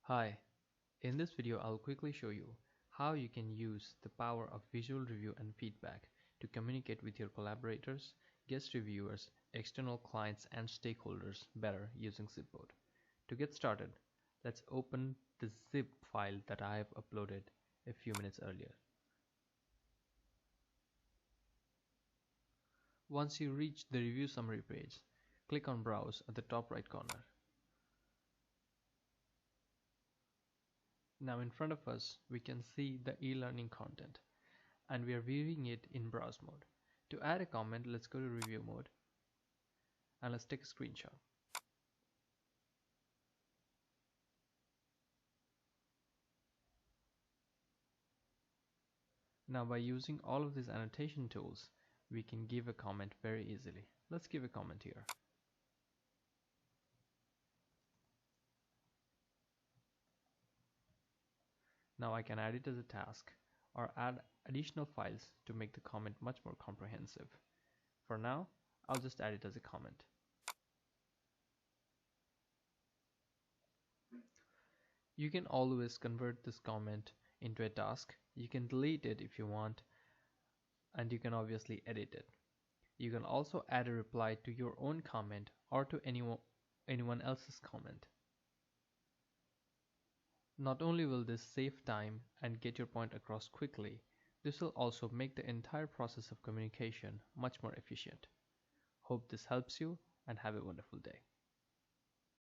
Hi, in this video I'll quickly show you how you can use the power of visual review and feedback to communicate with your collaborators, guest reviewers, external clients and stakeholders better using zipBoard. To get started, let's open the zip file that I have uploaded a few minutes earlier. Once you reach the review summary page, click on Browse at the top right corner. Now in front of us, we can see the e-learning content and we are viewing it in browse mode. To add a comment, let's go to review mode and let's take a screenshot. Now by using all of these annotation tools, we can give a comment very easily. Let's give a comment here. Now I can add it as a task or add additional files to make the comment much more comprehensive. For now, I'll just add it as a comment. You can always convert this comment into a task. You can delete it if you want, and you can obviously edit it. You can also add a reply to your own comment or to anyone else's comment. Not only will this save time and get your point across quickly, this will also make the entire process of communication much more efficient. Hope this helps you and have a wonderful day.